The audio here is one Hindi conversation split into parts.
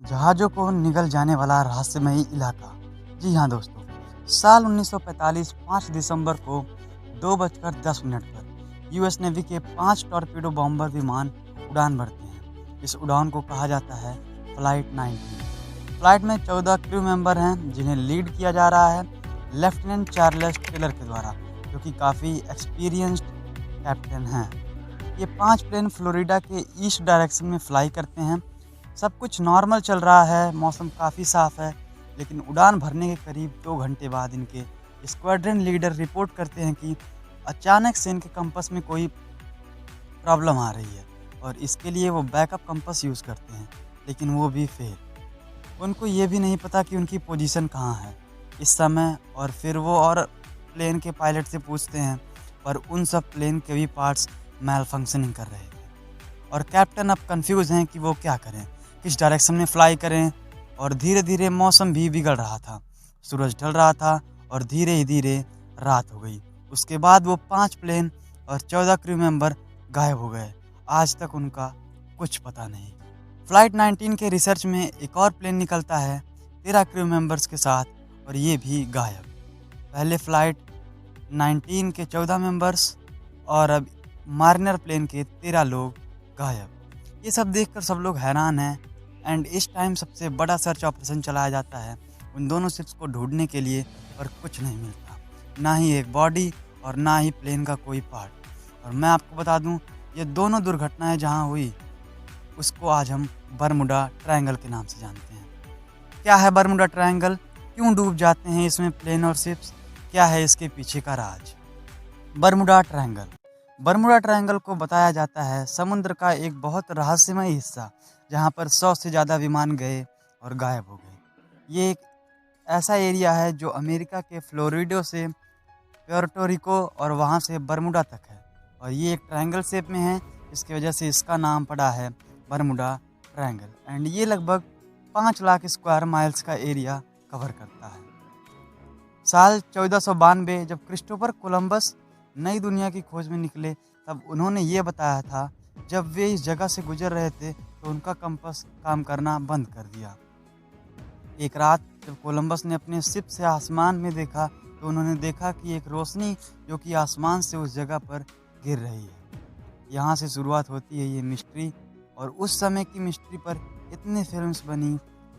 जहाज़ों को निगल जाने वाला रहस्यमयी इलाका। जी हाँ दोस्तों, साल 1945 5 दिसंबर को 2:10 पर यूएस नेवी के 5 टॉरपीडो बॉम्बर विमान उड़ान भरते हैं। इस उड़ान को कहा जाता है फ्लाइट 19। फ्लाइट में 14 क्रू मेंबर हैं जिन्हें लीड किया जा रहा है लेफ्टिनेंट चार्ल्स टेलर के द्वारा, जो कि काफ़ी एक्सपीरियंस्ड कैप्टन हैं। ये 5 प्लेन फ्लोरिडा के ईस्ट डायरेक्शन में फ्लाई करते हैं। सब कुछ नॉर्मल चल रहा है, मौसम काफ़ी साफ़ है, लेकिन उड़ान भरने के करीब 2 घंटे बाद इनके स्क्वाड्रन लीडर रिपोर्ट करते हैं कि अचानक से इनके कंपास में कोई प्रॉब्लम आ रही है और इसके लिए वो बैकअप कंपास यूज़ करते हैं, लेकिन वो भी फेल। उनको ये भी नहीं पता कि उनकी पोजीशन कहाँ है इस समय, और फिर वो और प्लेन के पायलट से पूछते हैं, पर उन सब प्लेन के भी पार्ट्स मैल फंक्शनिंग कर रहे थे और कैप्टन अब कंफ्यूज हैं कि वो क्या करें, किस डायरेक्शन में फ्लाई करें। और धीरे धीरे मौसम भी बिगड़ रहा था, सूरज ढल रहा था और धीरे ही धीरे रात हो गई। उसके बाद वो 5 प्लेन और 14 क्रू मेंबर गायब हो गए। आज तक उनका कुछ पता नहीं। फ्लाइट 19 के रिसर्च में एक और प्लेन निकलता है 13 क्रू मेंबर्स के साथ, और ये भी गायब। पहले फ्लाइट 19 के 14 मेंबर्स और अब मार्नर प्लेन के 13 लोग गायब। ये सब देखकर सब लोग हैरान हैं एंड इस टाइम सबसे बड़ा सर्च ऑपरेशन चलाया जाता है उन दोनों शिप्स को ढूंढने के लिए, पर कुछ नहीं मिलता, ना ही एक बॉडी और ना ही प्लेन का कोई पार्ट। और मैं आपको बता दूं, ये दोनों दुर्घटनाएं जहां हुई उसको आज हम बरमुडा ट्रायंगल के नाम से जानते हैं। क्या है बरमुडा ट्रायंगल, क्यों डूब जाते हैं इसमें प्लेन और शिप्स, क्या है इसके पीछे का राज। Bermuda Triangle. बरमुडा ट्रायंगल को बताया जाता है समुद्र का एक बहुत रहस्यमय हिस्सा, जहां पर 100 से ज़्यादा विमान गए और गायब हो गए। ये एक ऐसा एरिया है जो अमेरिका के फ्लोरिडो से प्योर्टो रिको और वहां से बरमुडा तक है, और ये एक ट्रायंगल शेप में है, इसकी वजह से इसका नाम पड़ा है बरमुडा ट्रायंगल। एंड ये लगभग 5 लाख स्क्वायर माइल्स का एरिया कवर करता है। साल 1492 जब क्रिस्टोफर कोलंबस नई दुनिया की खोज में निकले, तब उन्होंने ये बताया था जब वे इस जगह से गुजर रहे थे तो उनका कंपास काम करना बंद कर दिया। एक रात जब कोलंबस ने अपने शिप से आसमान में देखा तो उन्होंने देखा कि एक रोशनी जो कि आसमान से उस जगह पर गिर रही है। यहाँ से शुरुआत होती है ये मिस्ट्री, और उस समय की मिस्ट्री पर इतने फिल्म्स बनी,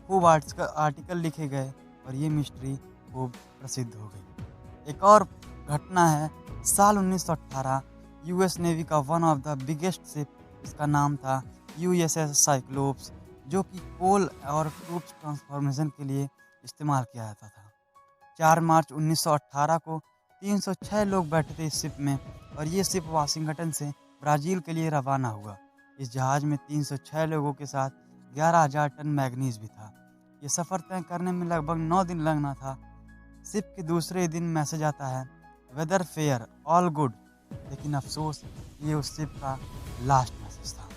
खूब आर्टिकल लिखे गए और ये मिस्ट्री खूब प्रसिद्ध हो गई। एक और घटना है साल 1918, यूएस नेवी का one of the biggest ship, इसका नाम था यूएसएस साइक्लोप्स, जो कि कोल और ट्रूप्स ट्रांसफॉर्मेशन के लिए इस्तेमाल किया जाता था। 4 मार्च 1918 को 306 लोग बैठे थे इस शिप में, और ये शिप वाशिंगटन से ब्राज़ील के लिए रवाना हुआ। इस जहाज़ में 306 लोगों के साथ 11,000 टन मैग्नीज भी था। ये सफ़र तय करने में लगभग 9 दिन लगना था। शिप के दूसरे दिन मैसेज आता है, वेदर फेयर ऑल गुड, लेकिन अफसोस ये उस शिप का लास्ट मैसेज था।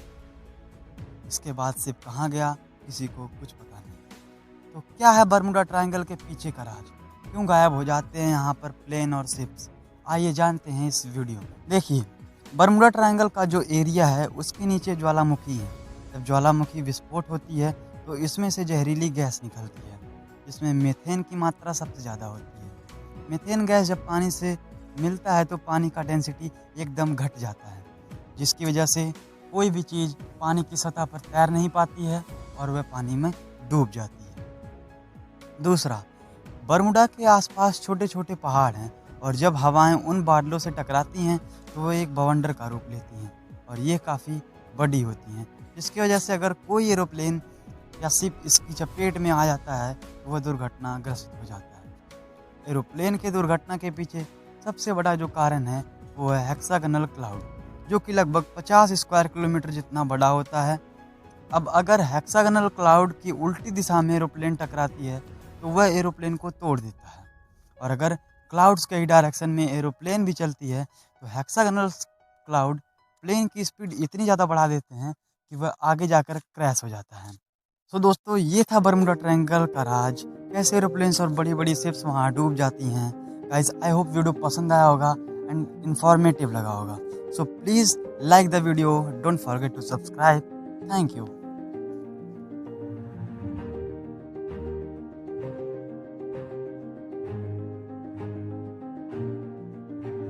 इसके बाद शिप कहाँ गया किसी को कुछ पता नहीं। तो क्या है बरमुडा ट्रायंगल के पीछे का राज, क्यों गायब हो जाते हैं यहाँ पर प्लेन और शिप्स, आइए जानते हैं इस वीडियो में। देखिए, बरमुडा ट्रायंगल का जो एरिया है उसके नीचे ज्वालामुखी है। जब ज्वालामुखी विस्फोट होती है तो इसमें से जहरीली गैस निकलती है, इसमें मीथेन की मात्रा सबसे ज़्यादा होती है। मीथेन गैस जब पानी से मिलता है तो पानी का डेंसिटी एकदम घट जाता है, जिसकी वजह से कोई भी चीज़ पानी की सतह पर तैर नहीं पाती है और वह पानी में डूब जाती है। दूसरा, बरमुडा के आसपास छोटे छोटे पहाड़ हैं, और जब हवाएं उन बादलों से टकराती हैं तो वो एक बवंडर का रूप लेती हैं, और ये काफ़ी बड़ी होती हैं, जिसकी वजह से अगर कोई एरोप्लेन या शिप इसकी चपेट में आ जाता है तो वह दुर्घटनाग्रस्त हो जाता है। एरोप्लेन के दुर्घटना के पीछे सबसे बड़ा जो कारण है वो है हेक्सागनल क्लाउड, जो कि लगभग 50 स्क्वायर किलोमीटर जितना बड़ा होता है। अब अगर हेक्सागनल क्लाउड की उल्टी दिशा में एरोप्लेन टकराती है तो वह एरोप्लेन को तोड़ देता है, और अगर क्लाउड्स के ही डायरेक्शन में एरोप्लेन भी चलती है तो हेक्सागनल क्लाउड प्लेन की स्पीड इतनी ज़्यादा बढ़ा देते हैं कि वह आगे जाकर क्रैश हो जाता है। तो दोस्तों, ये था बरमुडा ट्रायंगल का राज, कैसे एरोप्लेन्स और बड़ी बड़ी शिप्स वहाँ डूब जाती हैं। गाइस, आई होप वीडियो पसंद आया होगा एंड इन्फॉर्मेटिव लगा होगा। So please like the video, don't forget to subscribe. Thank you.